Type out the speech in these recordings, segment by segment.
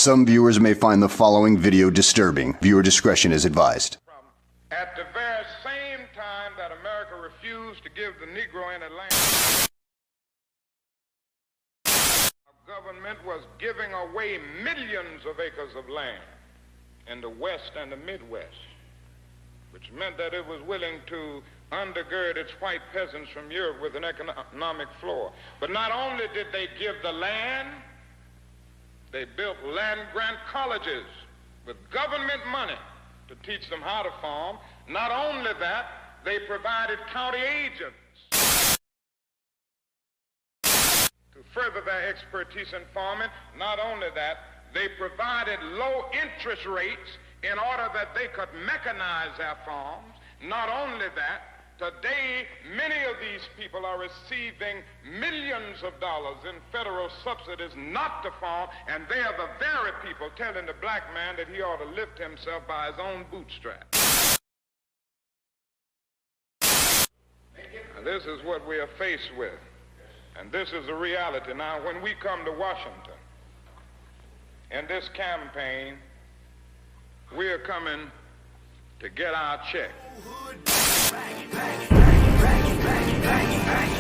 Some viewers may find the following video disturbing. Viewer discretion is advised. At the very same time that America refused to give the Negro in Atlanta, our government was giving away millions of acres of land in the West and the Midwest, which meant that it was willing to undergird its white peasants from Europe with an economic floor. But not only did they give the land, they built land-grant colleges with government money to teach them how to farm. Not only that, they provided county agents to further their expertise in farming. Not only that, they provided low interest rates in order that they could mechanize their farms. Not only that, today many of these people are receiving millions of dollars in federal subsidies not to farm, and they are the very people telling the black man that he ought to lift himself by his own bootstraps. And this is what we are faced with, and this is the reality. Now, when we come to Washington in this campaign, we are coming to get our check.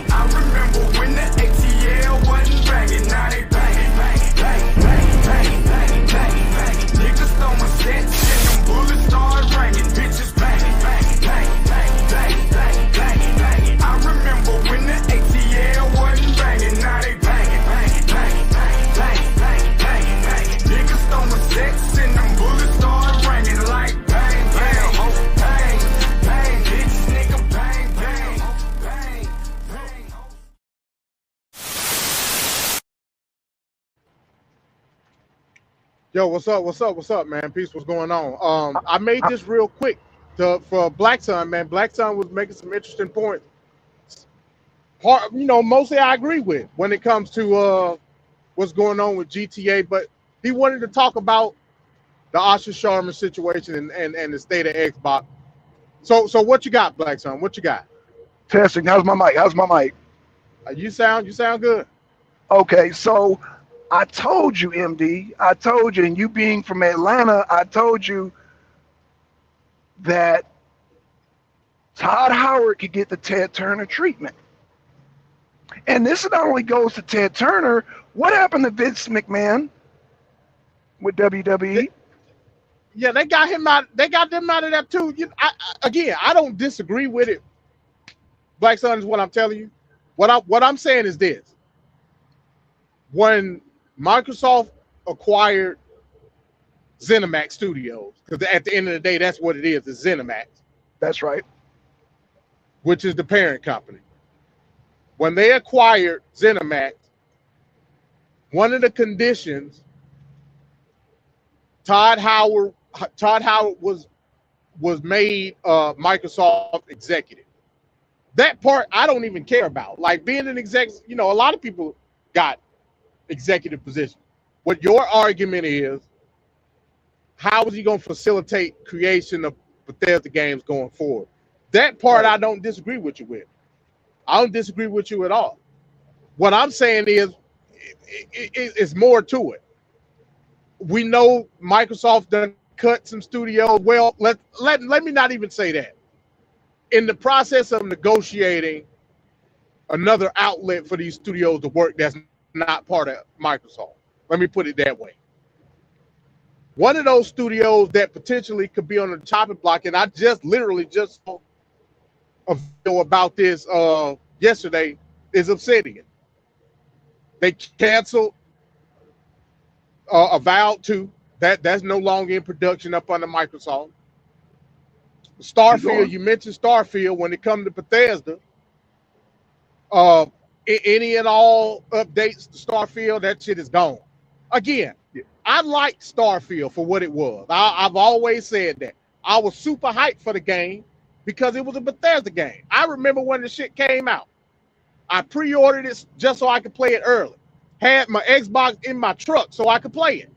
I remember when the ATL wasn't banging, now they banging, banging, banging, banging, banging, banging, banging. Niggas throwing sets and them bullets start ringing, bitches banging, banging, banging, banging, banging, banging, banging, banging. I remember when the ATL wasn't banging, now they banging, banging, banging, banging, banging, banging, banging, banging. Niggas throwing sets and them bullets start ringing like bang, bang, bang, bang, bitch, nigga, bang, bang, bang, bang. Yo, what's up? What's up? What's up, man? Peace. What's going on? I made this real quick for Blackson, man. Blackson was making some interesting points. Mostly I agree with when it comes to what's going on with GTA, but he wanted to talk about the Asha Sharma situation and the state of Xbox. So what you got, Blackson? What you got? Testing. How's my mic? You sound good. Okay, so I told you, MD. I told you, and you being from Atlanta, I told you that Todd Howard could get the Ted Turner treatment. And this not only goes to Ted Turner. What happened to Vince McMahon with WWE? Yeah, they got him out. They got them out of that too. I don't disagree with it. Black Sun is what I'm telling you. What I'm saying is this: when Microsoft acquired ZeniMax Studios, because at the end of the day, that's what it is. It's ZeniMax. That's right. Which is the parent company. When they acquired ZeniMax, one of the conditions, Todd Howard was made Microsoft executive. That part I don't even care about. Like being an executive, a lot of people got executive positions. What your argument is, how is he going to facilitate creation of Bethesda games going forward? That part right. I don't disagree with you with. I don't disagree with you at all. What I'm saying is, it's more to it. We know Microsoft done cut some studios. Well, let me not even say that. In the process of negotiating another outlet for these studios to work that's not part of Microsoft. Let me put it that way. One of those studios that potentially could be on the chopping block, and I literally just saw a video about this yesterday, is Obsidian. They canceled Avowed 2. That's no longer in production up under Microsoft. Starfield, you mentioned Starfield. When it comes to Bethesda, any and all updates to Starfield, that shit is gone. Again, I liked Starfield for what it was. I've always said that. I was super hyped for the game because it was a Bethesda game. I remember when the shit came out. I pre-ordered it just so I could play it early. Had my Xbox in my truck so I could play it.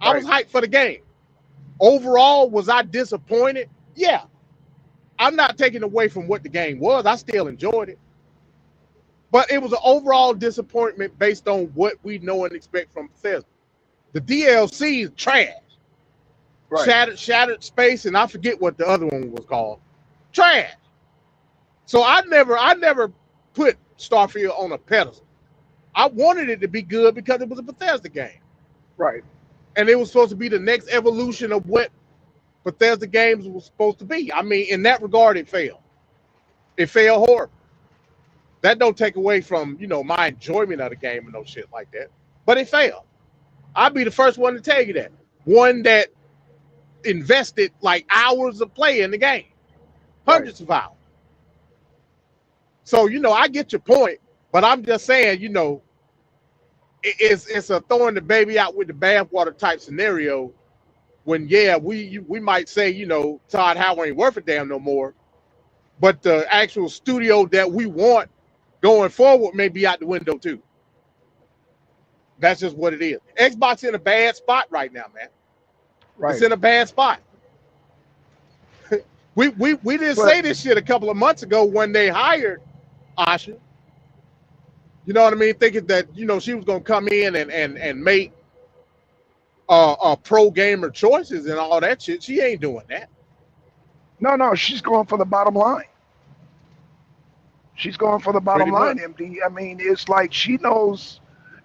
I was hyped for the game. Overall, was I disappointed? Yeah. I'm not taking away from what the game was. I still enjoyed it. But it was an overall disappointment based on what we know and expect from Bethesda. The DLC is trash. Right. Shattered Space, and I forget what the other one was called. Trash. So I never put Starfield on a pedestal. I wanted it to be good because it was a Bethesda game. Right. And it was supposed to be the next evolution of what Bethesda games was supposed to be. I mean, in that regard, it failed. It failed horribly. That don't take away from, my enjoyment of the game and no shit like that. But it failed. I'd be the first one to tell you that. One that invested like hours of play in the game. Hundreds of hours. So, I get your point, but I'm just saying, it's a throwing the baby out with the bathwater type scenario when, we might say, Todd Howard ain't worth a damn no more, but the actual studio that we want going forward may be out the window too. That's just what it is. Xbox in a bad spot right now, man. Right. It's in a bad spot. we didn't say this shit a couple of months ago when they hired Asha. You know what I mean? Thinking that, she was going to come in and make pro gamer choices and all that shit. She ain't doing that. No, she's going for the bottom line. She's going for the bottom line, MD. I mean, it's like she knows,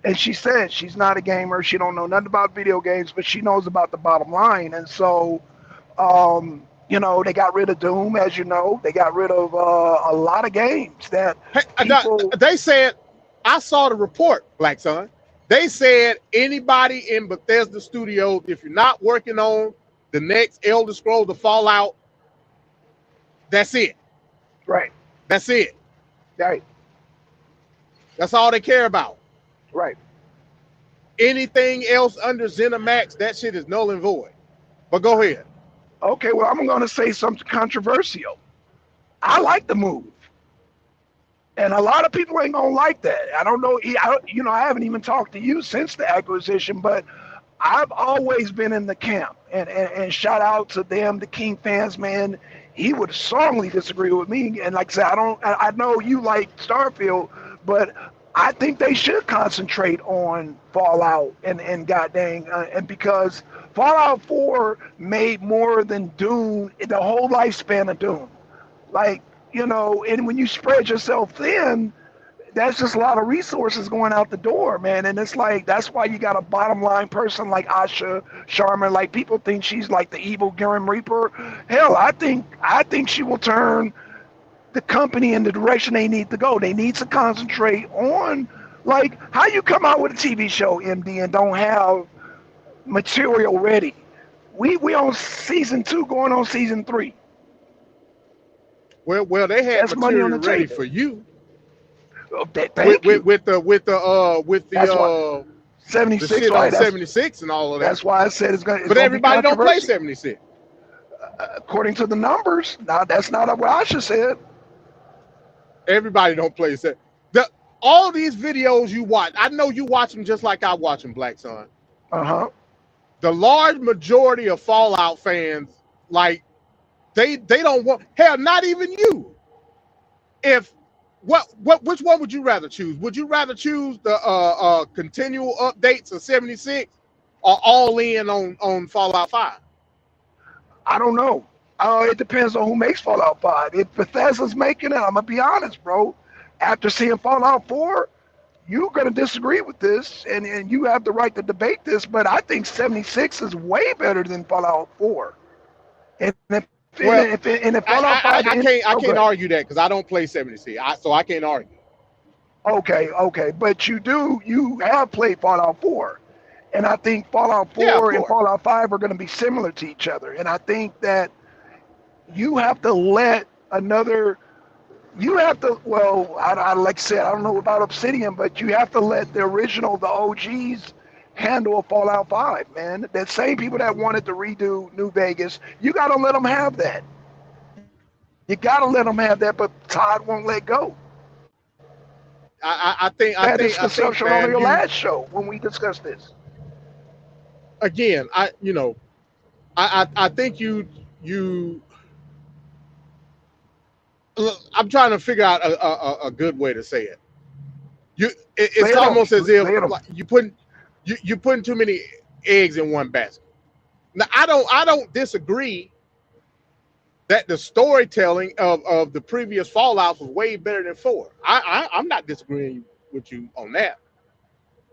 and she said she's not a gamer. She don't know nothing about video games, but she knows about the bottom line. And so, they got rid of Doom, as you know. They got rid of a lot of games that people... They said, I saw the report, Blackson. They said anybody in Bethesda Studios, if you're not working on the next Elder Scrolls or Fallout, that's it. Right. That's it. Right. That's all they care about. Right. Anything else under ZeniMax, that shit is null and void. But go ahead. Okay, well, I'm going to say something controversial. I like the move. And a lot of people ain't going to like that. I don't know. I haven't even talked to you since the acquisition, but I've always been in the camp. And shout out to them, the King fans, man. He would strongly disagree with me. And like I said, I know you like Starfield, but I think they should concentrate on Fallout and goddamn, and because Fallout 4 made more than Doom, the whole lifespan of Doom. Like, and when you spread yourself thin, that's just a lot of resources going out the door, man. And it's like, that's why you got a bottom line person like Asha, Sharma. Like, people think she's like the evil Grim Reaper. Hell, I think she will turn the company in the direction they need to go. They need to concentrate on, like, how you come out with a TV show, MD, and don't have material ready. We on season 2, going on season 3. Well, they had that's material ready for you. With the 76, right? 76 and all of that. That's why I said it's going. But everybody don't play 76. According to the numbers, now that's not what Asha said. Everybody don't play set. All these videos you watch, I know you watch them just like I watch them, Blackson. The large majority of Fallout fans, like, they don't want, hell, not even you. Which one would you rather choose? Would you rather choose the continual updates of 76 or all in on Fallout 5? I don't know. It depends on who makes Fallout 5. If Bethesda's making it, I'm going to be honest, bro. After seeing Fallout 4, you're going to disagree with this, and you have the right to debate this, but I think 76 is way better than Fallout 4. And if Fallout 5... I can't argue that because I don't play 76, so I can't argue. Okay. But you have played Fallout 4. And I think Fallout 4 and Fallout 5 are going to be similar to each other. And I think that you have to let I like I said, I don't know about Obsidian, but you have to let the original, the OGs, handle Fallout 5, man. That same people that wanted to redo New Vegas, you got to let them have that. You got to let them have that, but Todd won't let go. I think discussion on your last show when we discussed this. Again, I think you. I'm trying to figure out a good way to say it. It's almost as if like, you putting too many eggs in one basket. Now, I don't disagree that the storytelling of the previous Fallouts was way better than 4. I'm not disagreeing with you on that.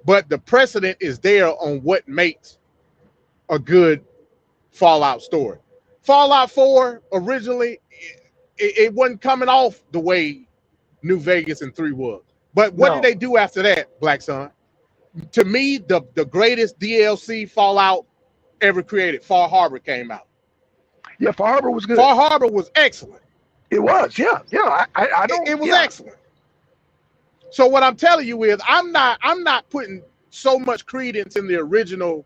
But the precedent is there on what makes a good Fallout story. Fallout 4 originally it wasn't coming off the way New Vegas and 3 was. But what did they do after that, Blackson? To me, the greatest DLC Fallout ever created, Far Harbor, came out. Yeah, Far Harbor was good. Far Harbor was excellent. It was, yeah. I don't. It was excellent. So what I'm telling you is, I'm not putting so much credence in the original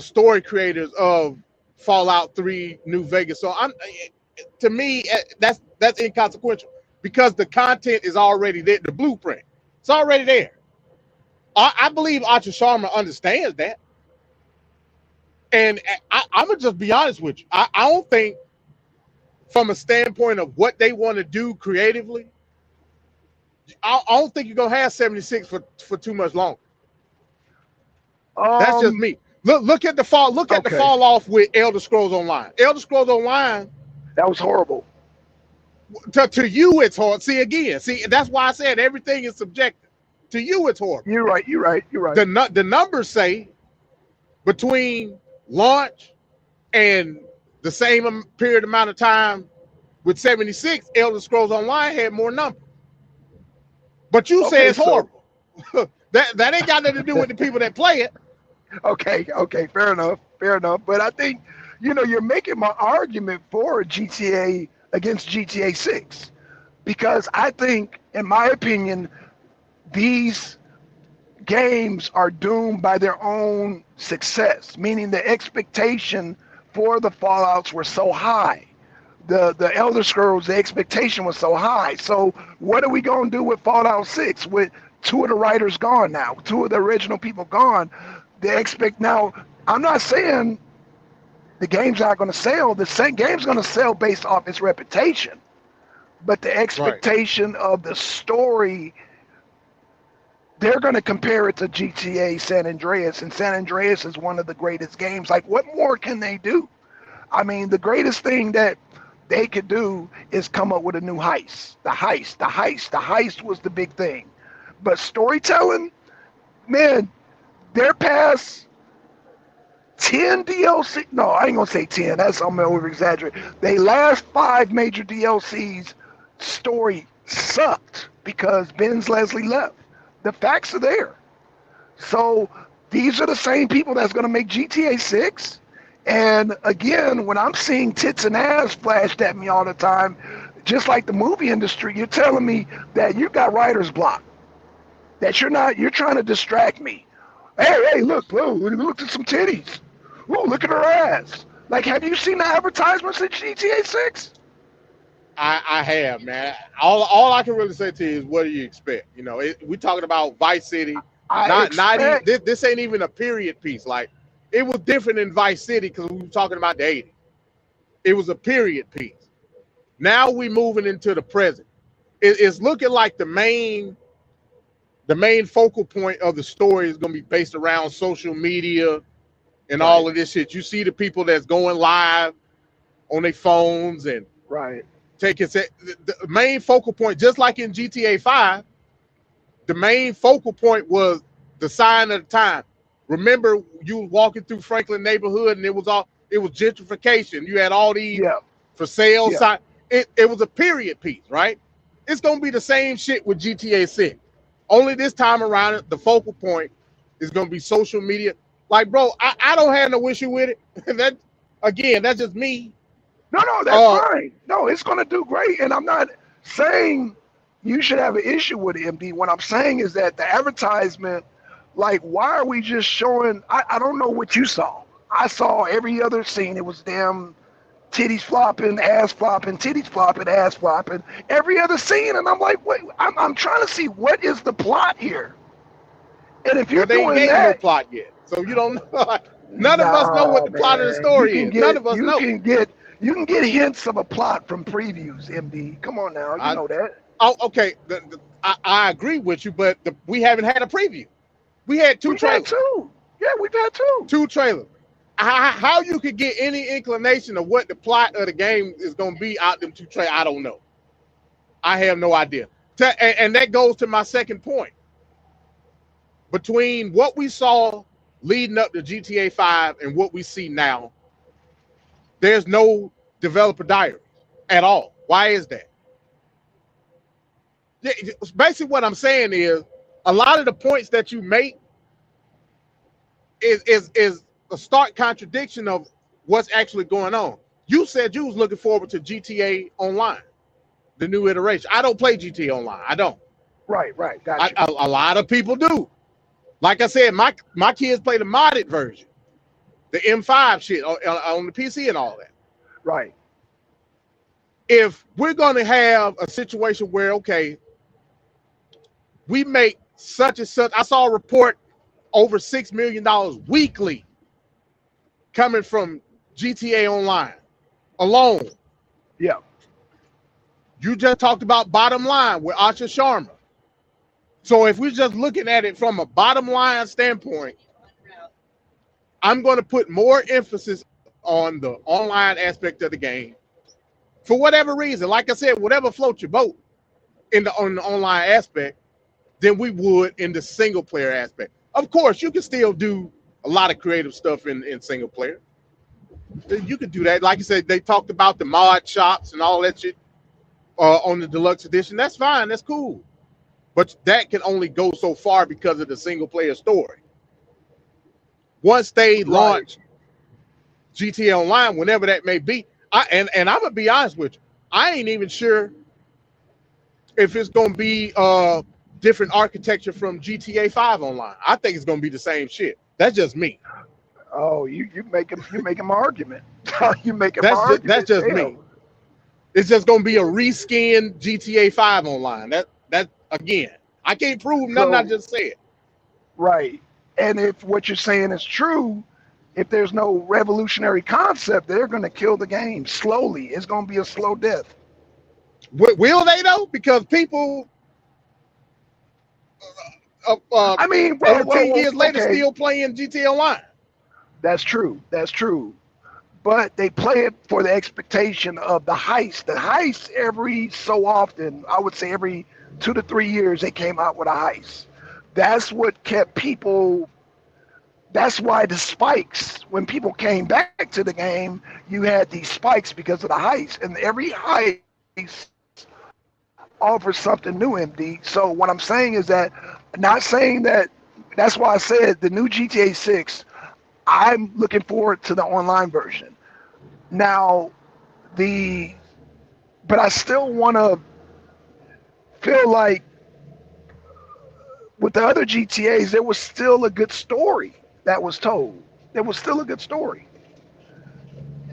story creators of Fallout 3 New Vegas. So to me, that's inconsequential because the content is already there. The blueprint, it's already there. I believe Asha Sharma understands that. And I'm going to just be honest with you. I don't think from a standpoint of what they want to do creatively, I don't think you're going to have 76 for too much longer. That's just me. Look at the fall off with Elder Scrolls Online. Elder Scrolls Online. That was horrible. To you, it's hard. See, that's why I said everything is subjective. To you, it's horrible. You're right. The numbers say between launch and the same period amount of time with 76, Elder Scrolls Online had more numbers. But you say it's horrible. that ain't got nothing to do with the people that play it. Okay, fair enough. But I think, you're making my argument for GTA against GTA 6 because I think, in my opinion, these games are doomed by their own success, meaning the expectation for the Fallouts were so high. The Elder Scrolls, the expectation was so high. So what are we going to do with Fallout 6 with 2 of the writers gone now, 2 of the original people gone? Now, I'm not saying the game's not going to sell. The same game's going to sell based off its reputation. But the expectation of the story, they're going to compare it to GTA San Andreas, and San Andreas is one of the greatest games. Like, what more can they do? I mean, the greatest thing that they could do is come up with a new heist. The heist was the big thing. But storytelling, man, they're past 10 DLC. No, I ain't gonna say 10. I'm gonna over exaggerate. They last 5 major DLCs story sucked because Ben's Leslie left. The facts are there. So these are the same people that's gonna make GTA 6. And again, when I'm seeing tits and ass flashed at me all the time, just like the movie industry, you're telling me that you got writer's block. That you're trying to distract me. Hey, look at some titties. Whoa, look at her ass. Like, have you seen the advertisements in GTA 6? I have, man. All I can really say to you is, what do you expect? We're talking about Vice City. This ain't even a period piece. Like, it was different in Vice City because we were talking about the 80s. It was a period piece. Now we moving into the present. It's looking like the main focal point of the story is going to be based around social media and all of this shit. You see the people that's going live on their phones and taking the main focal point, just like in GTA 5, the main focal point was the sign of the time. Remember, you were walking through Franklin neighborhood and it was gentrification. You had all these for sale signs. It was a period piece, right? It's going to be the same shit with GTA 6. Only this time around, the focal point is going to be social media. Like, bro, I don't have no issue with it. That's just me. No, that's fine. No, it's going to do great. And I'm not saying you should have an issue with it, MD. What I'm saying is that the advertisement, like, why are we just showing? I don't know what you saw. I saw every other scene. It was damn titties flopping, ass flopping, titties flopping, ass flopping, every other scene. And I'm like, wait, I'm trying to see what is the plot here. And if you're doing that, no plot yet, so you don't know. None of us know what the plot of the story is. None of us know. You can get hints of a plot from previews, MD. Come on now, you know that. Oh, okay. I agree with you, but we haven't had a preview. We had 2 trailers. Yeah, we've had two. 2 trailers. How you could get any inclination of what the plot of the game is going to be out them 2 trailers, I don't know. I have no idea. And that goes to my second point. Between what we saw leading up to GTA 5 and what we see now, there's no developer diary at all. Why is that? Basically, what I'm saying is a lot of the points that you make is a stark contradiction of what's actually going on. You said you was looking forward to GTA Online, the new iteration. I don't play GTA Online. I don't. Right. Gotcha. A lot of people do. Like I said, my kids play the modded version, the M5 shit on the PC and all that. Right. If we're going to have a situation where, okay, we make such and such, I saw a report over $6 million weekly coming from GTA Online alone. Yeah. You just talked about bottom line with Asha Sharma. So if we're just looking at it from a bottom line standpoint, I'm going to put more emphasis on the online aspect of the game for whatever reason. Like I said, whatever floats your boat on the online aspect, than we would in the single player aspect. Of course, you can still do a lot of creative stuff in single player. You could do that. Like I said, they talked about the mod shops and all that shit on the deluxe edition. That's fine. That's cool. But that can only go so far because of the single player story. Once they launch GTA Online, whenever that may be, and I'm gonna be honest with you, I ain't even sure if it's gonna be different architecture from GTA 5 Online. I think it's gonna be the same shit. That's just me. Oh, you making my argument. You making my argument. That's just me. It's just gonna be a reskinned GTA 5 Online. That again, I can't prove nothing I just said. Right. And if what you're saying is true, if there's no revolutionary concept, they're going to kill the game slowly. It's going to be a slow death. Will they though? Because people, I mean, over 10 years later, still playing GTA Online. That's true. That's true. But they play it for the expectation of the heist. The heist every so often, I would say every 2 to 3 years, they came out with a heist. That's what kept people. That's why the spikes, when people came back to the game, you had these spikes because of the heist. And every heist offers something new, MD. So what I'm saying is that, not saying that, that's why I said the new GTA 6, I'm looking forward to the online version. Now, but I still want to feel like with the other GTAs, there was still a good story that was told. There was still a good story.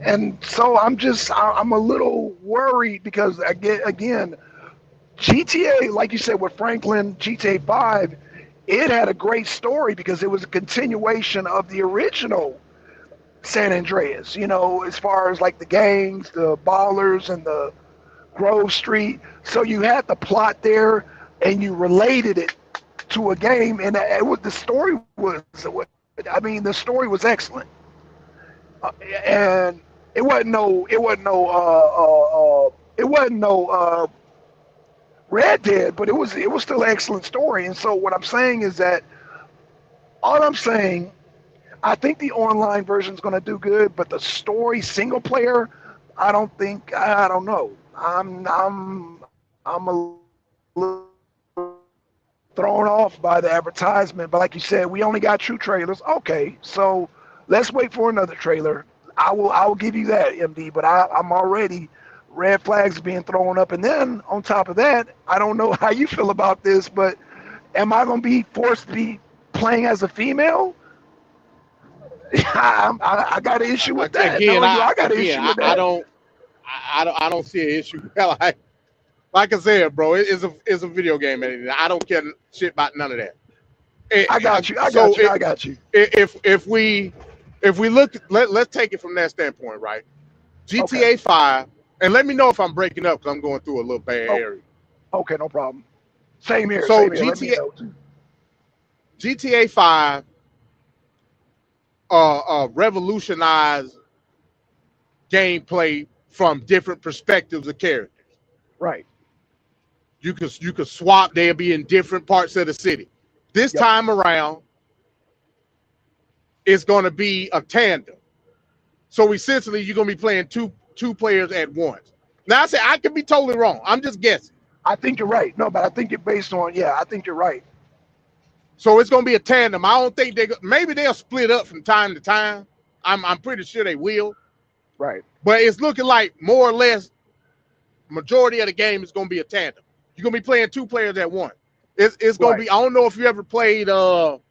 And so I'm a little worried because again, GTA, like you said with Franklin, GTA 5, it had a great story because it was a continuation of the original San Andreas, you know, as far as like the gangs, the ballers, and the Grove Street. So you had the plot there and you related it to a game, and the story was excellent. And it wasn't no Red Dead, but it was still an excellent story. And so what I'm saying is that I think the online version is going to do good, but the story single player, I don't know. I'm a little thrown off by the advertisement, but like you said, we only got 2 trailers. Okay, so let's wait for another trailer. I will give you that, MD, but I'm already red flags being thrown up. And then on top of that, I don't know how you feel about this, but am I going to be forced to be playing as a female? I got an issue with that. Again, I got an issue with that. I don't see an issue. Like I said, bro, it's a video game. And I don't care shit about none of that. I got you. If we look, let's take it from that standpoint, right? GTA 5, and let me know if I'm breaking up because I'm going through a little bad area. Okay, no problem. Same here. So GTA 5 revolutionize gameplay from different perspectives of characters. Right. You could swap. They'll be in different parts of the city. This time around, it's going to be a tandem. So essentially, you're going to be playing two players at once. Now, I could be totally wrong. I'm just guessing. I think you're right. No, but I think it's based on, I think you're right. So it's going to be a tandem. I don't think maybe they'll split up from time to time. I'm pretty sure they will. Right. But it's looking like more or less majority of the game is going to be a tandem. You're going to be playing two players at once. It's going to be, I don't know if you ever played Last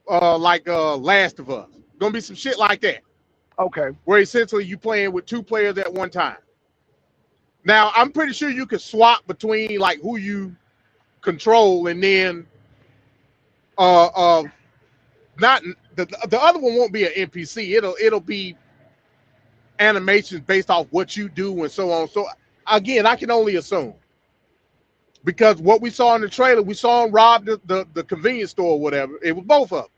of Us. Going to be some shit like that. Okay. Where essentially you playing with two players at one time. Now, I'm pretty sure you could swap between like who you control, and then not the other one won't be an NPC. It'll be animations based off what you do and so on. So again, I can only assume, because what we saw in the trailer, we saw him rob the convenience store or whatever. It was both of them.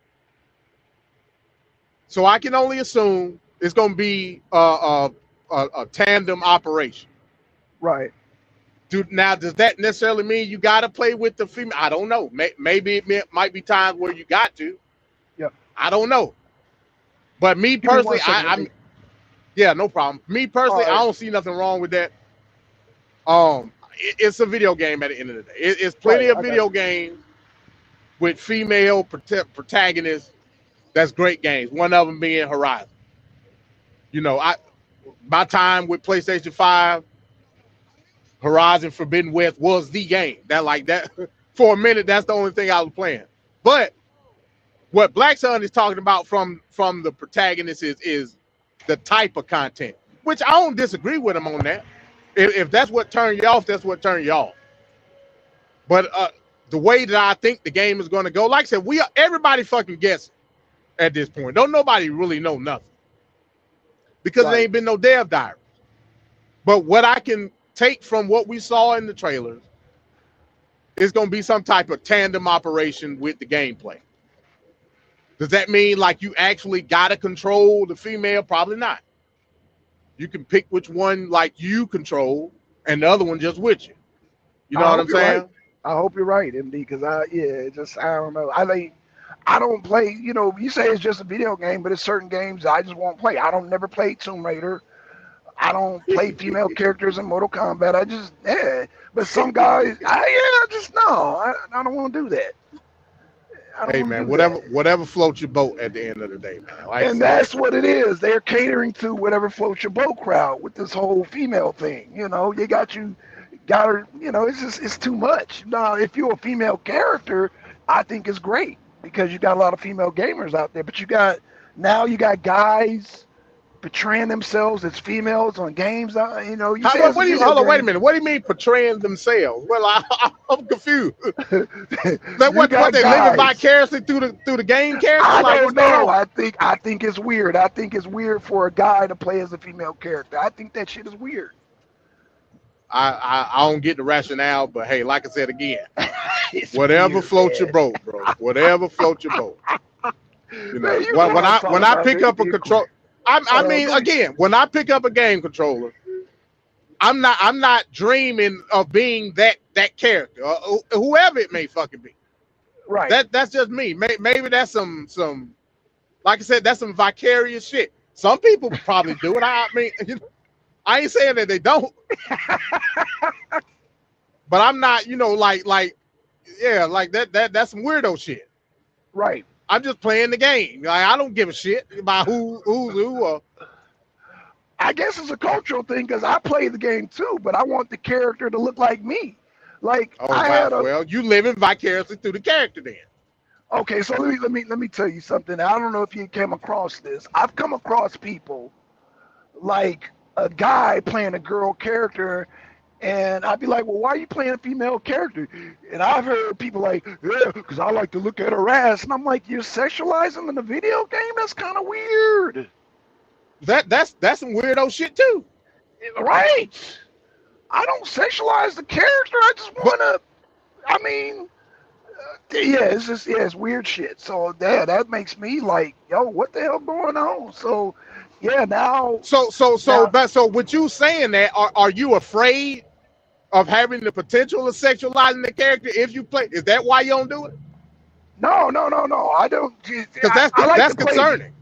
So I can only assume it's going to be a tandem operation. Right. Now, does that necessarily mean you got to play with the female? I don't know. Maybe it might be times where you got to. Yep. I don't know. But me personally, I'm no problem. Me personally, I don't see nothing wrong with that. It's a video game at the end of the day. It's plenty of video games with female protagonists. That's great games. One of them being Horizon. You know, my time with PlayStation 5, Horizon Forbidden West was the game. That for a minute, that's the only thing I was playing. But what Blackson is talking about from the protagonist is the type of content, which I don't disagree with him on that. If that's what turned you off, that's what turned you off. But the way that I think the game is going to go, like I said, everybody fucking guessing at this point. Don't nobody really know nothing, because there ain't been no dev diary. But what I can take from what we saw in the trailers is going to be some type of tandem operation with the gameplay. Does that mean like you actually got to control the female? Probably not. You can pick which one like you control and the other one just with you. You know what I'm saying? Right. I hope you're right, MD, because I don't know. I don't play, you say it's just a video game, but it's certain games I just won't play. I don't never play Tomb Raider. I don't play female characters in Mortal Kombat. But some guys, I don't want to do that. Hey man, whatever floats your boat at the end of the day, man. And that's what it is. They're catering to whatever floats your boat crowd with this whole female thing. They got her, it's too much. Now, if you're a female character, I think it's great because you got a lot of female gamers out there. But you got guys portraying themselves as females on games. Hold on, wait a minute. What do you mean portraying themselves? Well, I'm confused. What they living vicariously through the game character? I don't know. I think it's weird. I think it's weird for a guy to play as a female character. I think that shit is weird. I don't get the rationale, but hey, like I said again, whatever floats your boat, bro. Whatever floats your boat. When I pick up a control. I mean, again, when I pick up a game controller, I'm not dreaming of being that character, whoever it may fucking be. Right. That's just me. Maybe that's some like I said, that's some vicarious shit. Some people probably do it. I mean, I ain't saying that they don't, but I'm not. Like that. That's some weirdo shit. Right. I'm just playing the game. Like, I don't give a shit about who's who. I guess it's a cultural thing because I play the game too, but I want the character to look like me. Like well, you living vicariously through the character then. Okay, so let me tell you something. I don't know if you came across this. I've come across people like a guy playing a girl character. And I'd be like, well, why are you playing a female character? And I've heard people like, yeah, because I like to look at her ass. And I'm like, you're sexualizing in the video game? That's kind of weird. That's some weirdo shit too. Right. I don't sexualize the character. I just want to, Yeah, it's just it's weird shit. So that makes me like, yo, what the hell going on? So yeah, now So with you saying that, are you afraid of having the potential of sexualizing the character if you play? Is that why you don't do it? no. I don't. Because I like that's to play. concerning.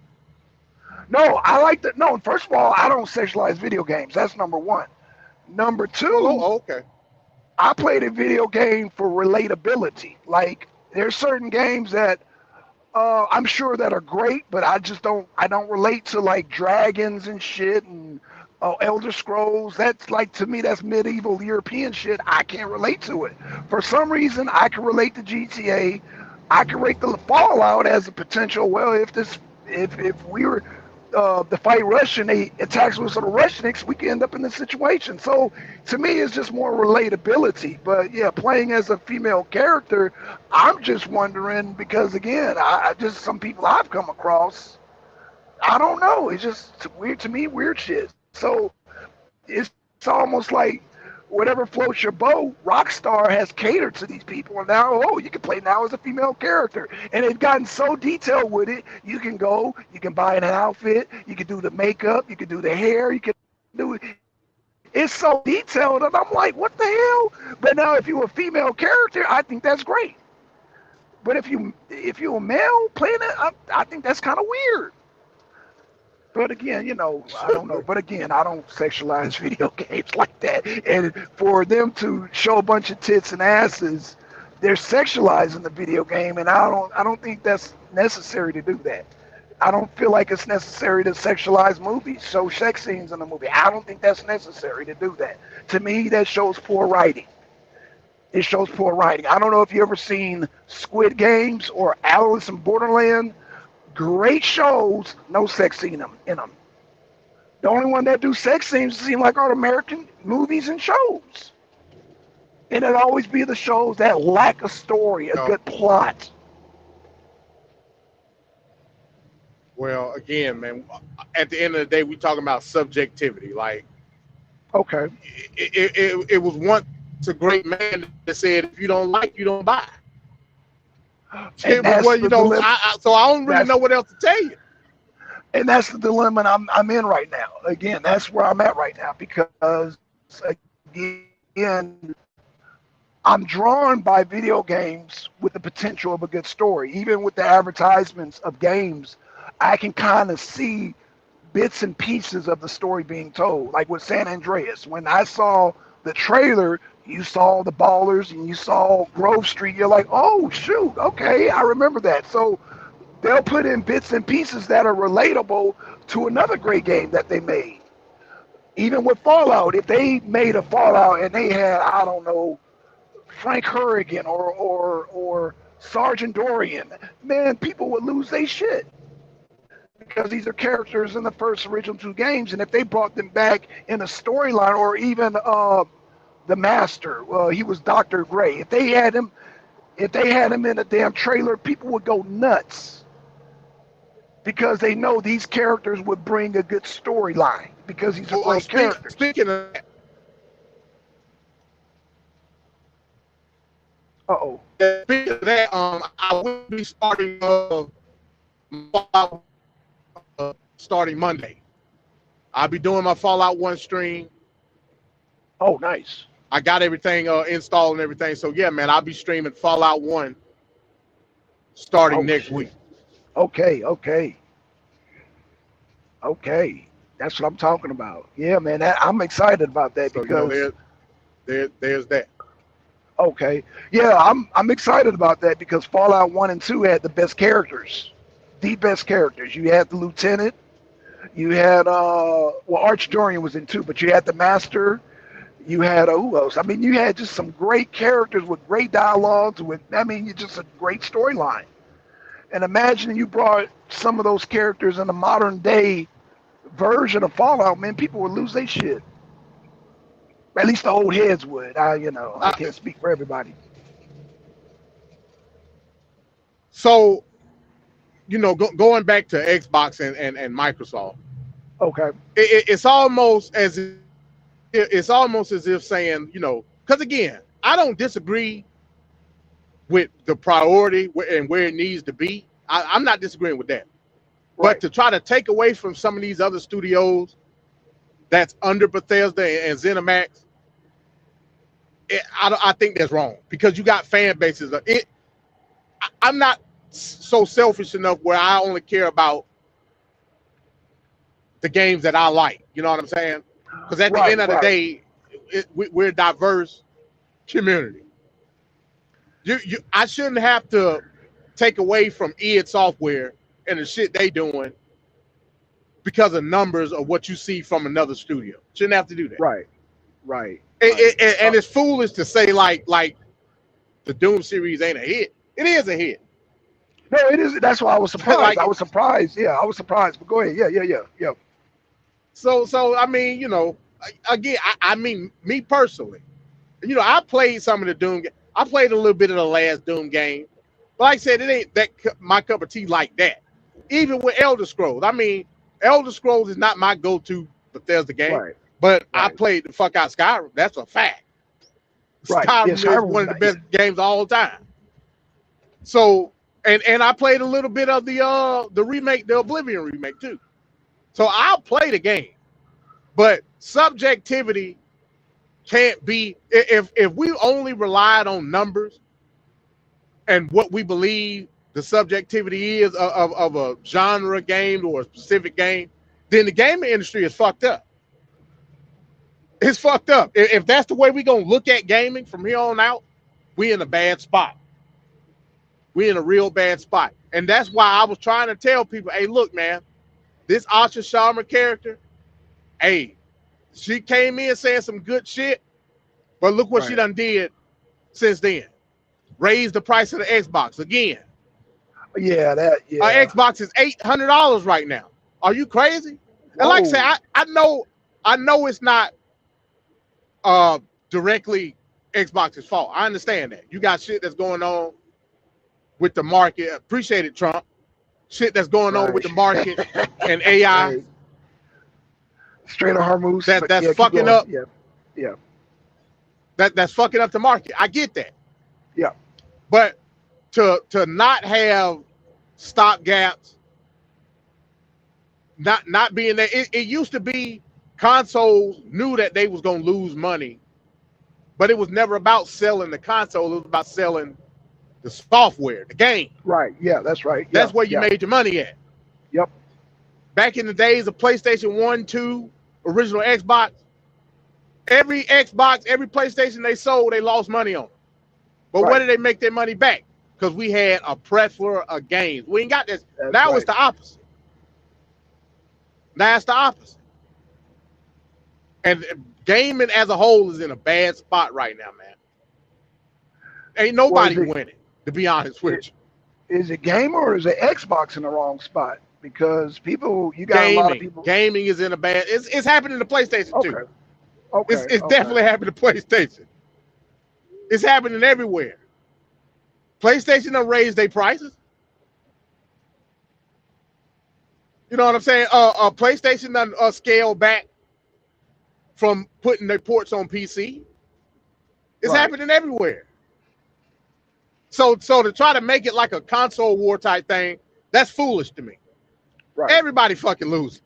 No, I like to. No, first of all, I don't sexualize video games. That's number one. Number Well, two, okay. I played a video game for relatability. Like there's certain games that I'm sure that are great, but I don't relate to like dragons and shit and Elder Scrolls. That's like to me that's medieval European shit. I can't relate to it. For some reason, I can relate to GTA. I can rate the Fallout as a potential. Well, if we were the fight Russian, they attacks with some Russians, we could end up in this situation. So to me, it's just more relatability. But yeah, playing as a female character, I'm just wondering because again, I just some people I've come across, I don't know. It's just weird to me, weird shit. So it's almost like whatever floats your boat, Rockstar has catered to these people. And now, oh, you can play now as a female character. And they've gotten so detailed with it. You can go, you can buy an outfit, you can do the makeup, you can do the hair, you can do it. It's so detailed, and I'm like, what the hell? But now, if you're a female character, I think that's great. But if you're a male playing it, I think that's kind of weird. But again, I don't know. But again, I don't sexualize video games like that. And for them to show a bunch of tits and asses, they're sexualizing the video game, and I don't think that's necessary to do that. I don't feel like it's necessary to sexualize movies, show sex scenes in a movie. I don't think that's necessary to do that. To me, that shows poor writing. It shows poor writing. I don't know if you ever seen Squid Games or Alice in Borderland. Great shows, no sex scene in them. The only one that do sex scenes seem like are American movies and shows. And it always be the shows that lack a story, a good plot. Well, again, man, at the end of the day, we talking about subjectivity. Like, okay, it was once a great man that said, if you don't like, you don't buy. And well, so I don't really know what else to tell you. And that's the dilemma I'm in right now. Again, that's where I'm at right now because, again, I'm drawn by video games with the potential of a good story. Even with the advertisements of games, I can kind of see bits and pieces of the story being told. Like with San Andreas, when I saw the trailer, you saw the ballers and you saw Grove Street. You're like, oh, shoot, okay, I remember that. So they'll put in bits and pieces that are relatable to another great game that they made. Even with Fallout, if they made a Fallout and they had, I don't know, Frank Hurrigan or Sergeant Dorian, man, people would lose their shit. Because these are characters in the first original two games, and if they brought them back in a storyline, or even the Master, he was Dr. Gray. If they had him in a damn trailer, people would go nuts because they know these characters would bring a good storyline because he's a great character. Speaking of speaking of that, I will be starting starting Monday. I'll be doing my Fallout 1 stream. Oh, nice. I got everything installed and everything. So, yeah, man, I'll be streaming Fallout 1 starting next week. Okay. That's what I'm talking about. Yeah, man, I'm excited about that So, because there's that. Okay. Yeah, I'm excited about that because Fallout 1 and 2 had the best characters. The best characters. You had the Lieutenant. You had, Arch Dorian was in 2, but you had the Master. You had, who else? I mean, you had just some great characters with great dialogues. Just a great storyline. And imagine you brought some of those characters in a modern day version of Fallout, man, people would lose their shit. At least the old heads would. I can't speak for everybody. So, going back to Xbox and Microsoft. Okay. It's almost as if saying, because again, I don't disagree with the priority and where it needs to be. I'm not disagreeing with that. Right. But to try to take away from some of these other studios that's under Bethesda and ZeniMax, I think that's wrong, because you got fan bases. I'm not so selfish enough where I only care about the games that I like. You know what I'm saying? Because at the end of the day, we're a diverse community. I shouldn't have to take away from id Software and the shit they doing because of numbers of what you see from another studio. Shouldn't have to do that. Right. And it's foolish to say like the Doom series ain't a hit. It is a hit. No, it is. That's why I was surprised. Like, I was surprised. Yeah, I was surprised. But go ahead. Yeah. So I mean, you know, again, I mean, me personally, you know, I played some of the Doom. I played a little bit of the last Doom game, but like I said, it ain't that my cup of tea like that. Even with Elder Scrolls, I mean, Elder Scrolls is not my go-to Bethesda game, but I played the fuck out Skyrim. That's a fact. Skyrim is one of the best games of all time. So, and I played a little bit of the remake, the Oblivion remake too. So I'll play the game, but subjectivity can't be, if we only relied on numbers and what we believe the subjectivity is of a genre game or a specific game, then the gaming industry is fucked up. It's fucked up. If that's the way we're going to look at gaming from here on out, we in a bad spot. We in a real bad spot. And that's why I was trying to tell people, hey, look, man, this Asha Sharma character, hey, she came in saying some good shit, but look what she done did since then. Raised the price of the Xbox again. Yeah, our Xbox is $800 right now. Are you crazy? And like I say, I know it's not directly Xbox's fault. I understand that. You got shit that's going on with the market. Appreciate it, Trump. Shit that's going on with the market and AI. Straight of Hormuz. That's fucking up. Yeah. That's fucking up the market. I get that. Yeah. But to not have stop gaps, not being there, it used to be consoles knew that they was gonna lose money, but it was never about selling the console. It was about selling the software, the game. Right. Yeah, that's right. That's where you made your money at. Yep. Back in the days of PlayStation 1, 2, original Xbox, every Xbox, every PlayStation they sold, they lost money on. But where did they make their money back? Because we had a plethora of games. We ain't got this. Now it's the opposite. Now it's the opposite. And gaming as a whole is in a bad spot right now, man. Ain't nobody winning, to be honest with you. Is it game or is it Xbox in the wrong spot? Because people, you got a lot of people. Gaming is in a bad. It's happening to PlayStation too. Okay. It's definitely happening to PlayStation. It's happening everywhere. PlayStation done raised their prices. You know what I'm saying? PlayStation done scaled back from putting their ports on PC. It's happening everywhere. So to try to make it like a console war type thing, that's foolish to me. Everybody fucking losing.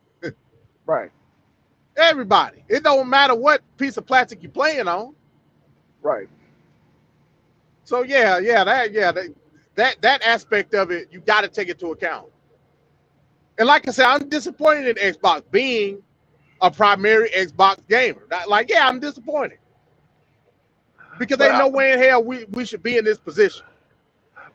Everybody. It don't matter what piece of plastic you're playing on. So that aspect of it, you got to take it into account. And like I said, I'm disappointed in Xbox being a primary Xbox gamer. I'm disappointed because ain't no way in hell we should be in this position.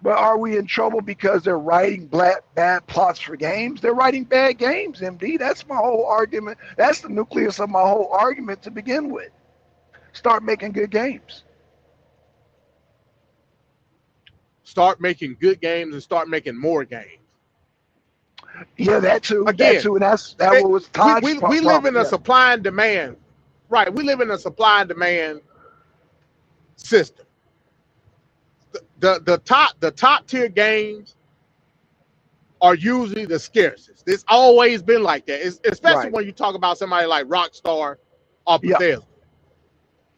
But are we in trouble because they're writing bad plots for games? They're writing bad games, MD. That's my whole argument. That's the nucleus of my whole argument to begin with. Start making good games. Start making good games and start making more games. Yeah, that too. Again, that too. And that was Todd's we live in a supply and demand. Right. We live in a supply and demand system. The top tier games are usually the scarcest. It's always been like that. Especially when you talk about somebody like Rockstar or Bethesda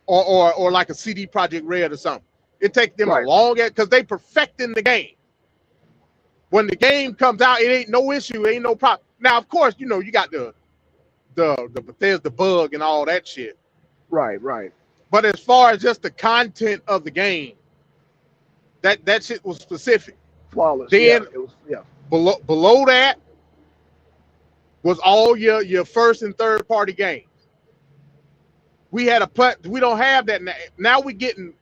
or like a CD Projekt Red or something. It takes them a long because they perfecting the game. When the game comes out, it ain't no issue, it ain't no problem. Now, of course, you know, you got the Bethesda bug and all that shit. Right, right. But as far as just the content of the game, that shit was specific. Flawless. Then it was, below that was all your first and third party games. We don't have that now. Now we getting,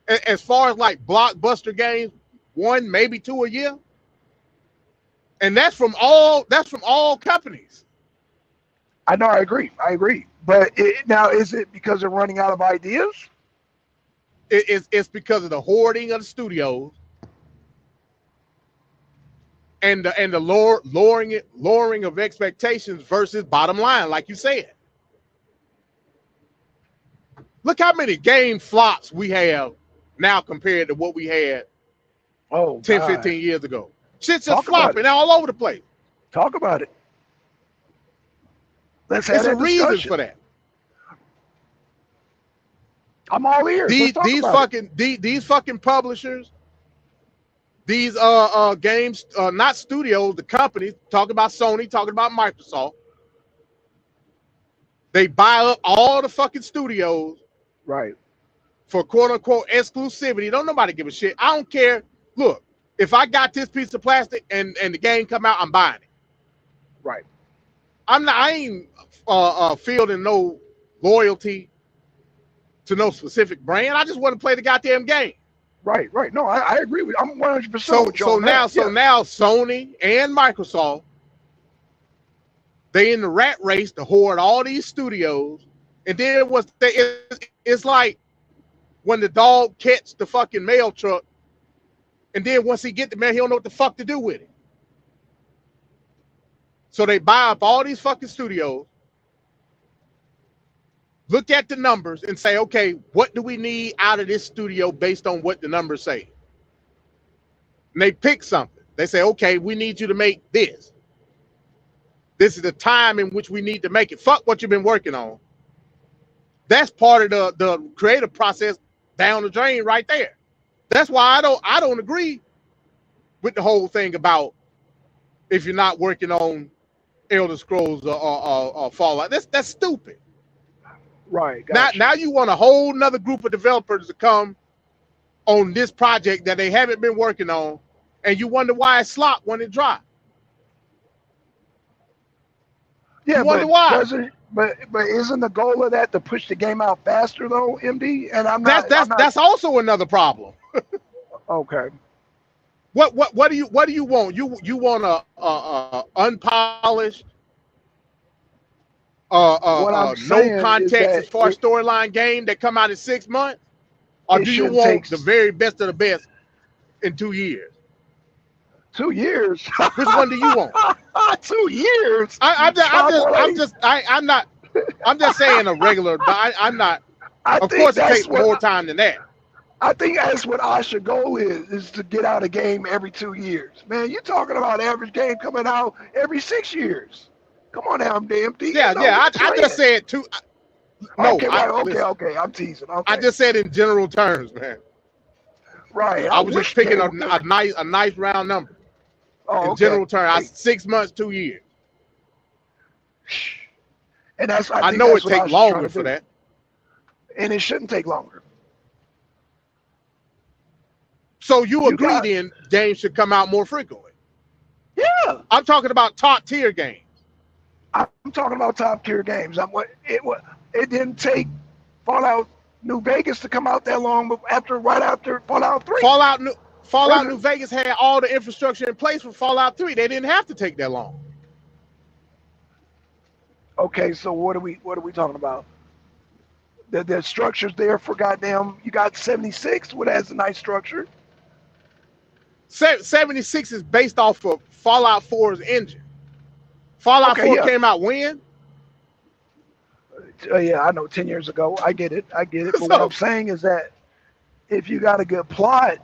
as far as like blockbuster games, 1 maybe 2 a year, and that's from all companies. I know, I agree. But now, is it because they're running out of ideas? It's because of the hoarding of the studios and the lowering of expectations versus bottom line, like you said. Look how many game flops we have now compared to what we had 10, 15 years ago. Shit's just flopping all over the place. Talk about it. Let's have a reason discussion for that. I'm all ears. These fucking publishers, these games, not studios, the companies, talking about Sony, talking about Microsoft. They buy up all the fucking studios, right, for quote unquote exclusivity. Don't nobody give a shit. I don't care. Look, if I got this piece of plastic and the game come out, I'm buying it. Right. I ain't fielding no loyalty to no specific brand. I just want to play the goddamn game. Right. No, I agree with you. I'm 100%. So now Sony and Microsoft, they in the rat race to hoard all these studios, and then it's like when the dog catch the fucking mail truck, and then once he get the mail, he don't know what the fuck to do with it. So they buy up all these fucking studios, look at the numbers and say, okay, what do we need out of this studio based on what the numbers say? And they pick something. They say, okay, we need you to make this. This is the time in which we need to make it. Fuck what you've been working on. That's part of the creative process down the drain right there. That's why I don't agree with the whole thing about if you're not working on Elder Scrolls or Fallout. That's stupid. Right. Now you want a whole nother group of developers to come on this project that they haven't been working on, and you wonder why it slopped when it dropped. Yeah, you wonder why. But isn't the goal of that to push the game out faster though, MD? And that's also another problem. Okay. What do you want? You want a unpolished, no context as far as storyline game that come out in 6 months, or do you want the very best of the best in 2 years? 2 years. Which one do you want? 2 years. I'm just saying a regular. I'm not. Of course, it takes more time than that. I think that's what Asha's goal is to get out a game every 2 years. Man, you're talking about average game coming out every 6 years. Come on now, MD. Yeah. I just said 2. No. Okay. I'm teasing. Okay. I just said in general terms, man. Right. I was just picking a nice round number. Oh, in general terms, 6 months, 2 years. And I know it takes longer for that. And it shouldn't take longer. So you agree then games should come out more frequently? Yeah. I'm talking about top tier games. I'm talking about top tier games. It didn't take Fallout New Vegas to come out that long right after Fallout 3. Fallout New Vegas had all the infrastructure in place for Fallout 3. They didn't have to take that long. Okay, so what are we talking about? The structure's there for goddamn. You got 76, what has a nice structure. 76 is based off of Fallout 4's engine. Fallout 4 came out when? Yeah, I know, 10 years ago. I get it. But what I'm saying is that if you got a good plot,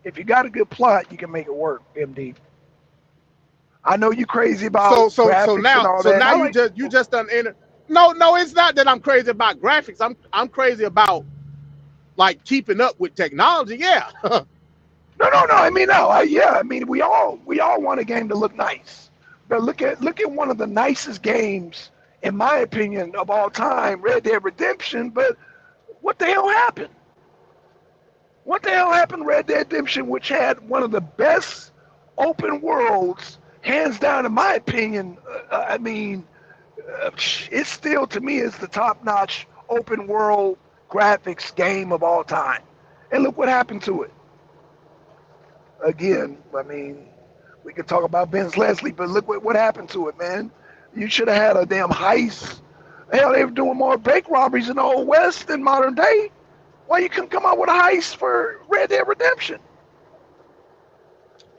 you can make it work, MD. I know you crazy about graphics and all that. Now you just done enter. No, it's not that I'm crazy about graphics. I'm crazy about like keeping up with technology, yeah. No. I mean, no. Yeah. I mean, we all want a game to look nice, but look at one of the nicest games, in my opinion, of all time, Red Dead Redemption. But what the hell happened? What the hell happened, Red Dead Redemption, which had one of the best open worlds, hands down, in my opinion. I mean, it still, to me, is the top-notch open world graphics game of all time. And look what happened to it. Again, I mean, we could talk about Vince Leslie, but look what happened to it, man. You should have had a damn heist. Hell, they were doing more bank robberies in the Old West than modern day. Why you couldn't come out with a heist for Red Dead Redemption?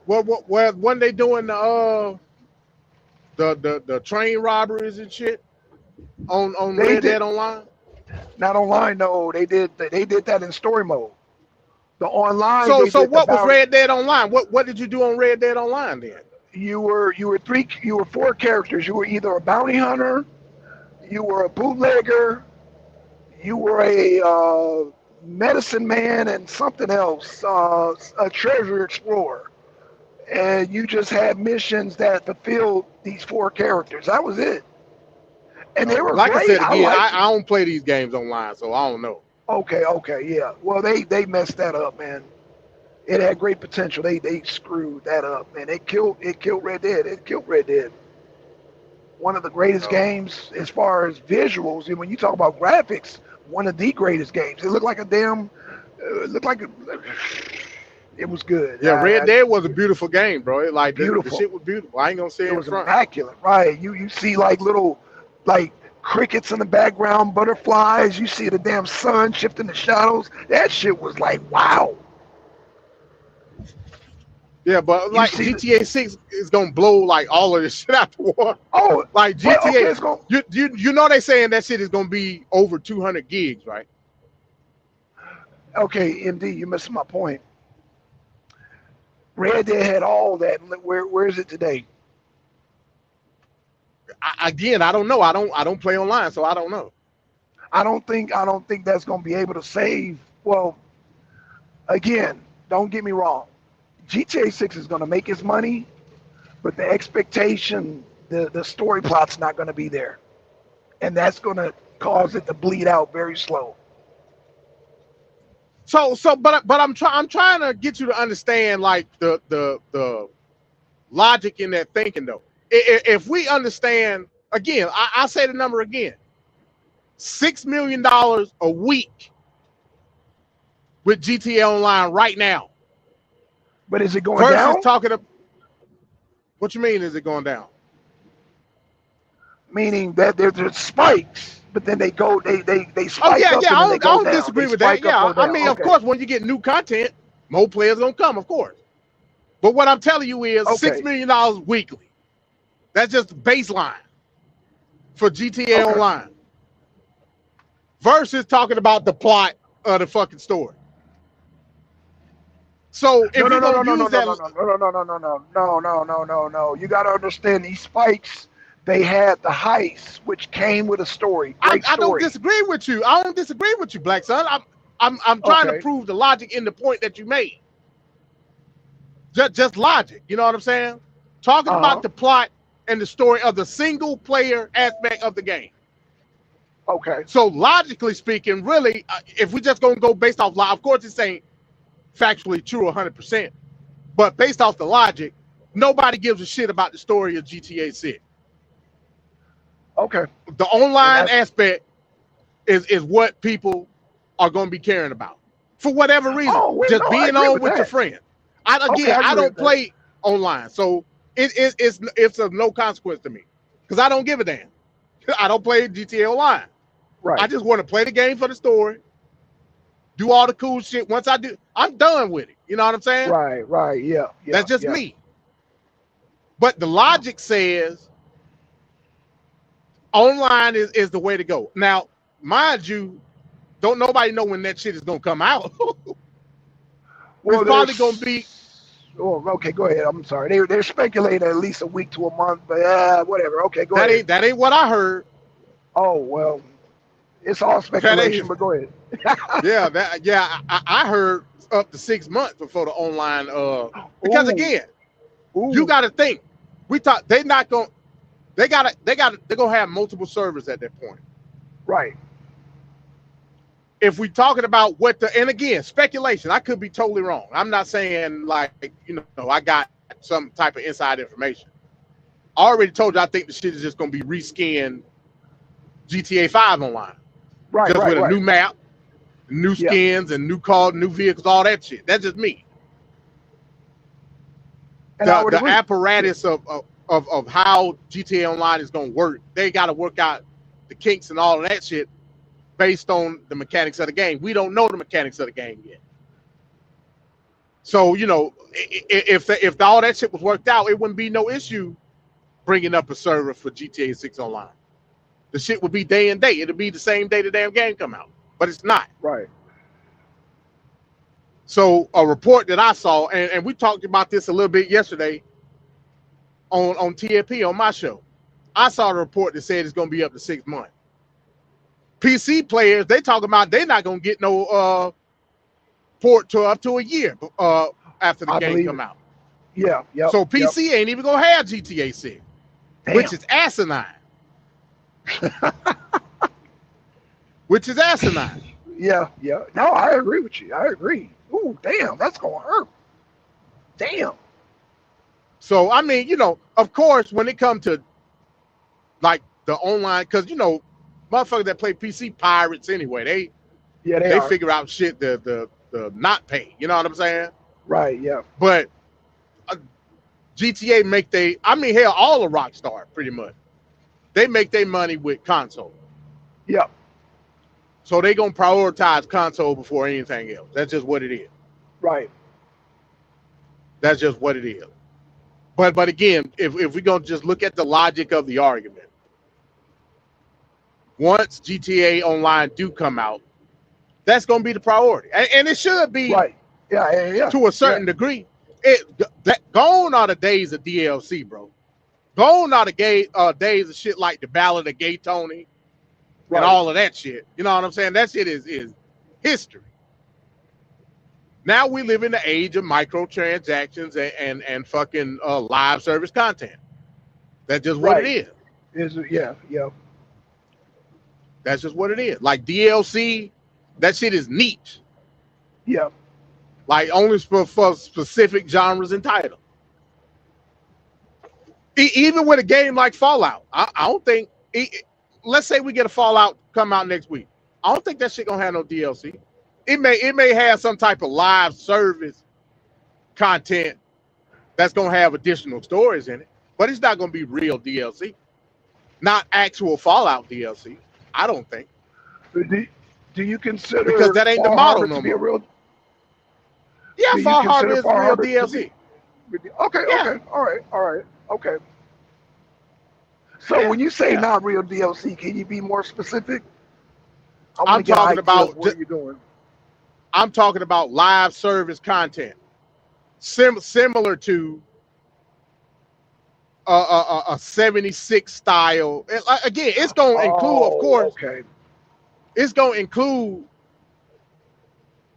Well, when they doing the train robberies and shit on Red Dead Online? Not online, no. They did that in story mode. The online. So what was Red Dead Online? What did you do on Red Dead Online then? You were four characters. You were either a bounty hunter, you were a bootlegger, you were a medicine man, and something else, a treasure explorer. And you just had missions that fulfilled these four characters. That was it. And they were like great. I said again, I don't play these games online, so I don't know. Okay, yeah. Well, they messed that up, man. It had great potential. They screwed that up, man. It killed Red Dead. It killed Red Dead. One of the greatest games as far as visuals. And when you talk about graphics, one of the greatest games. It looked like a damn. It was good. Yeah, Red Dead was a beautiful game, bro. Like beautiful. The shit was beautiful. I ain't gonna say it was front. immaculate, right? You see like little crickets in the background, butterflies. You see the damn sun shifting the shadows. That shit was like wow. Yeah, but like GTA 6 is gonna blow like all of this shit out the water. Oh, like GTA, you know they saying that shit is gonna be over 200 gigs, right? Okay, MD, you missed my point. Red Dead had all that. Where is it today? I don't know. I don't play online, so I don't know. I don't think that's gonna be able to save. Well, again, don't get me wrong. GTA 6 is gonna make its money, but the expectation, the story plot's not gonna be there, and that's gonna cause it to bleed out very slow. But I'm trying to get you to understand like the logic in that thinking though. If we understand again, I say the number again, $6 million a week with GTA Online right now. But is it going down? What you mean? Is it going down? Meaning that there's spikes, but then they spike up. Yeah. I don't disagree with that. Yeah, I mean, of course, when you get new content, more players gonna come, of course. But what I'm telling you is $6 million weekly. That's just the baseline for GTA Online. Versus talking about the plot of the fucking story. So if no. You got to understand these spikes. They had the heist, which came with a story. I don't disagree with you. I don't disagree with you, Blackson. I'm trying to prove the logic in the point that you made. Just logic. You know what I'm saying? Talking about the plot and the story of the single player aspect of the game. Okay. So logically speaking, really, if we just gonna go based off, of course, it's ain't factually true 100%, but based off the logic, nobody gives a shit about the story of GTA 6. Okay. The online aspect is what people are going to be caring about for whatever reason. Being on with your friends. I don't play online, so it's of no consequence to me because I don't give a damn. I don't play GTA Online. Right. I just want to play the game for the story, do all the cool shit. Once I do, I'm done with it. You know what I'm saying? Right. Yeah. That's just me. But the logic says online is the way to go. Now, mind you, don't nobody know when that shit is gonna come out. It's probably gonna be. Oh, okay, go ahead. I'm sorry. They're speculating at least a week to a month, but whatever. Okay, go ahead. That ain't what I heard. Oh well, It's all speculation, but go ahead. I heard up to 6 months before the online. Because Ooh. again, Ooh. you got to think. We thought they're not going. They're gonna have multiple servers at that point. Right. If we're talking about and again, speculation, I could be totally wrong. I'm not saying like, I got some type of inside information. I already told you I think the shit is just going to be reskinned GTA 5 online. Right, just right, with a right. new map, new skins, and new cars, new vehicles, all that shit. That's just me. And the apparatus of how GTA Online is going to work, they got to work out the kinks and all of that shit based on the mechanics of the game. We don't know the mechanics of the game yet. So, if all that shit was worked out, it wouldn't be no issue bringing up a server for GTA 6 Online. The shit would be day and day. It'll be the same day the damn game come out, but it's not. Right. So a report that I saw, and we talked about this a little bit yesterday on TFP on my show. I saw a report that said it's going to be up to 6 months. PC players, they talking about they're not going to get no port to up to a year after the game come out. Yeah, yeah. So PC ain't even going to have GTA 6, which is asinine. Which is asinine. Yeah, yeah. No, I agree with you. I agree. Ooh, damn, that's going to hurt. Damn. So, I mean, of course, when it comes to like the online, because, motherfuckers that play PC pirates anyway, they figure out shit the not pay. You know what I'm saying? Right, yeah. But GTA hell, all of Rockstar pretty much. They make their money with console. Yep. So they gonna prioritize console before anything else. That's just what it is. Right. That's just what it is. But again, if we're gonna just look at the logic of the argument, once GTA Online do come out, that's gonna be the priority, and it should be. Right. Yeah. To a certain degree, gone are the days of DLC, bro. Gone are the days of shit like the Ballad of Gay Tony and all of that shit. You know what I'm saying? That shit is history. Now we live in the age of microtransactions and fucking live service content. That's just what it is. Yeah. That's just what it is. Like DLC, that shit is niche. Yeah. Like only for specific genres and titles. Even with a game like Fallout, I don't think. Let's say we get a Fallout come out next week. I don't think that shit gonna have no DLC. It may have some type of live service content that's gonna have additional stories in it, but it's not gonna be real DLC. Not actual Fallout DLC. I don't think. Do you consider because that ain't the model no more? Real... Yeah, Far Harbor is real DLC. Okay, yeah. All right. Okay. So when you say not real DLC, can you be more specific? I'm talking about what you're doing. I'm talking about live service content, similar to a 76 style. Again, it's going to include, of course. Okay. It's going to include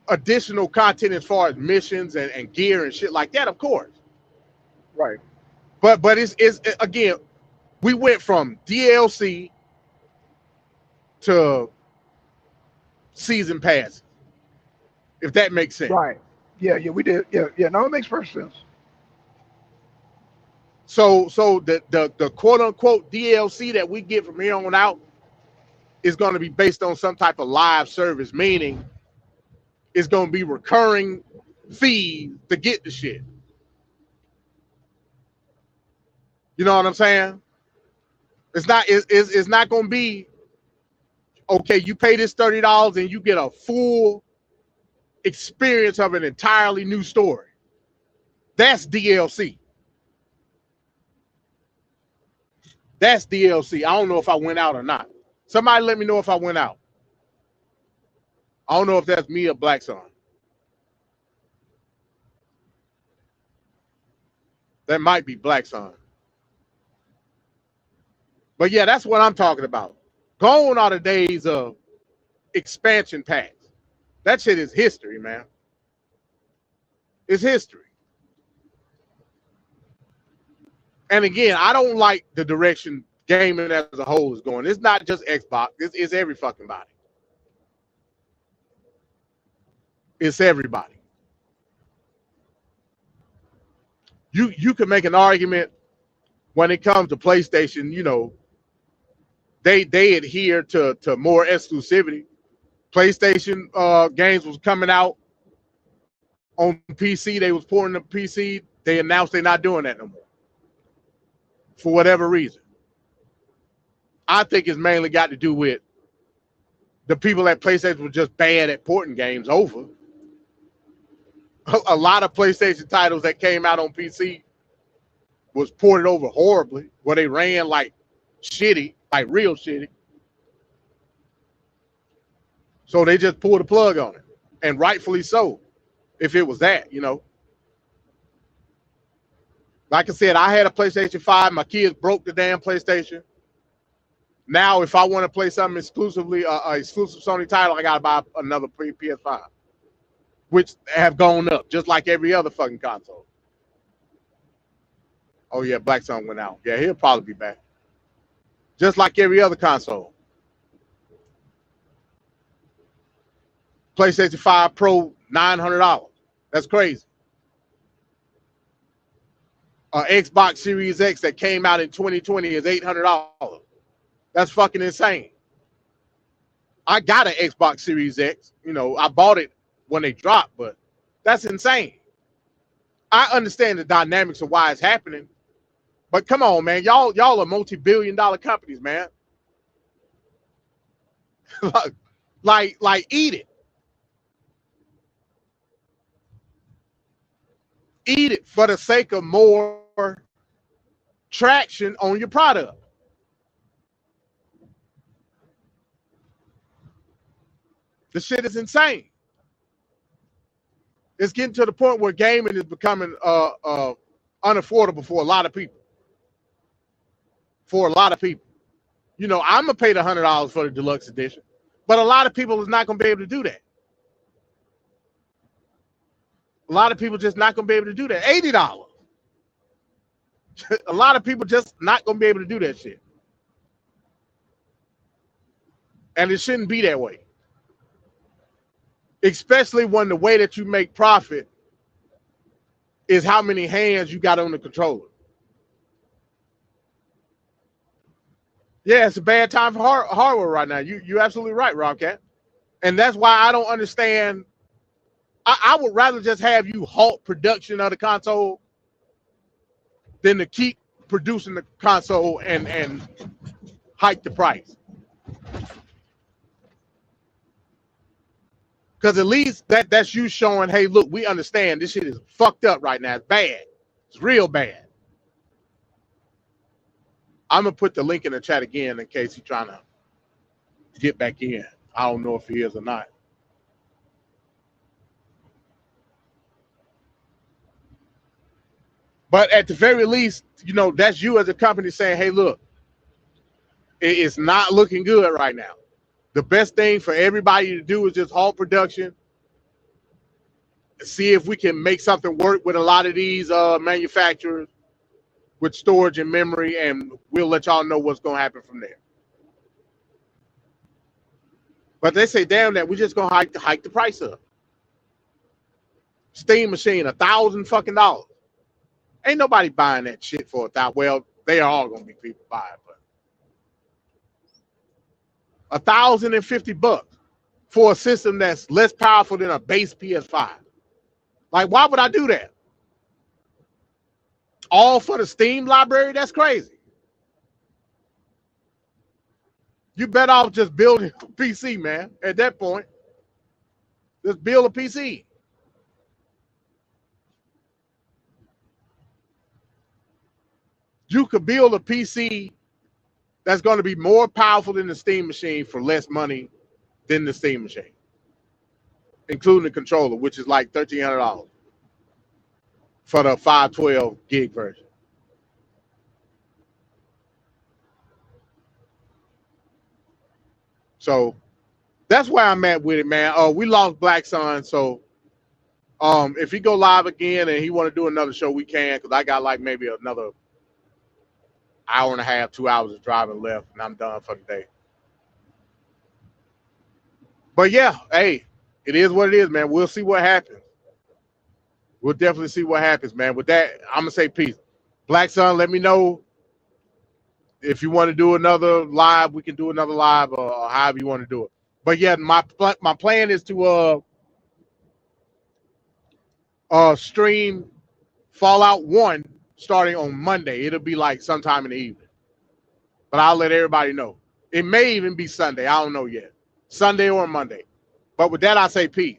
additional content as far as missions and gear and shit like that, of course. Right. But it's again, we went from DLC to season passes, if that makes sense. Right. Yeah, we did. Yeah. No, it makes perfect sense. So the quote unquote DLC that we get from here on out is going to be based on some type of live service, meaning it's going to be recurring fees to get the shit. You know what I'm saying? It's not going to be, okay, you pay this $30 and you get a full experience of an entirely new story. That's DLC. That's DLC. I don't know if I went out or not. Somebody let me know if I went out. I don't know if that's me or Blackson. That might be Blackson. But yeah, that's what I'm talking about. Gone are the days of expansion packs. That shit is history, man. It's history. And again, I don't like the direction gaming as a whole is going. It's not just Xbox. It's every fucking body. It's everybody. You can make an argument when it comes to PlayStation, you know, they adhere to more exclusivity. PlayStation games was coming out on PC. They was porting the PC. They announced they're not doing that no more for whatever reason. I think it's mainly got to do with the people at PlayStation were just bad at porting games over. A lot of PlayStation titles that came out on PC was ported over horribly, where they ran like shitty, like real shitty. So they just pulled the plug on it, and rightfully so, if it was that, you know. Like I said, I had a PlayStation 5. My kids broke the damn PlayStation. Now, if I want to play something exclusively, exclusive Sony title, I got to buy another PS5, which have gone up, just like every other fucking console. Oh, yeah, Blackson went out. Yeah, he'll probably be back. Just like every other console. PlayStation 5 Pro, $900. That's crazy. Xbox Series X that came out in 2020 is $800. That's fucking insane. I got an Xbox Series X. You know, I bought it when they dropped, but that's insane. I understand the dynamics of why it's happening, but come on, man. Y'all are multi-billion-dollar companies, man. like eat it. Eat it for the sake of more traction on your product. The shit is insane. It's getting to the point where gaming is becoming unaffordable for a lot of people. For a lot of people. You know, I'm going to pay the $100 for the deluxe edition, but a lot of people is not going to be able to do that. A lot of people just not going to be able to do that. $80. A lot of people just not going to be able to do that shit. And it shouldn't be that way. Especially when the way that you make profit is how many hands you got on the controller. Yeah, it's a bad time for hardware right now. You're absolutely right, Robcat. And that's why I don't understand. I would rather just have you halt production of the console than to keep producing the console and hike the price. Because at least that's you showing, hey, look, we understand this shit is fucked up right now. It's bad. It's real bad. I'm going to put the link in the chat again in case you're trying to get back in. I don't know if he is or not. But at the very least, you know, that's you as a company saying, hey, look, it's not looking good right now. The best thing for everybody to do is just halt production, see if we can make something work with a lot of these manufacturers with storage and memory, and we'll let y'all know what's going to happen from there. But they say, damn that, we're just going to hike the price up. Steam machine, $1,000 fucking dollars. Ain't nobody buying that shit for $1,000. Well, they are all going to be people buying, but $1,050 for a system that's less powerful than a base PS5. Like, why would I do that? All for the Steam library? That's crazy. You better off just building a PC, man. At that point, just build a PC. You could build a PC that's going to be more powerful than the Steam machine for less money than the Steam machine, including the controller, which is like $1,300 for the 512 gig version. So that's where I'm at with it, man. We lost Blackson, so if he go live again and he want to do another show, we can, because I got like maybe another hour and a half, 2 hours of driving left, and I'm done for the day. But yeah, hey, it is what it is, man. We'll see what happens. We'll definitely see what happens, man. With that, I'm gonna say peace. Blackson, let me know if you want to do another live. We can do another live, or however you want to do it. But yeah, my plan is to stream Fallout 1 starting on Monday. It'll be like sometime in the evening. But I'll let everybody know. It may even be Sunday. I don't know yet. Sunday or Monday. But with that, I say peace.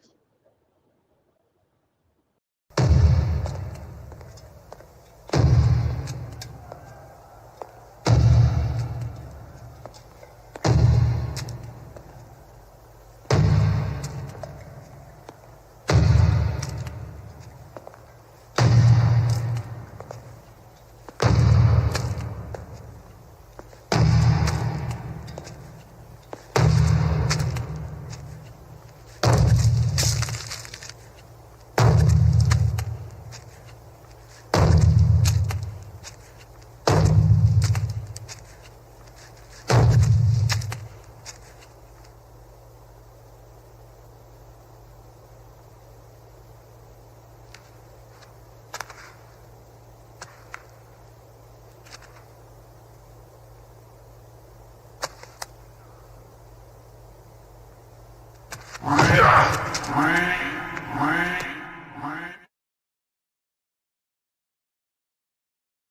Yeah.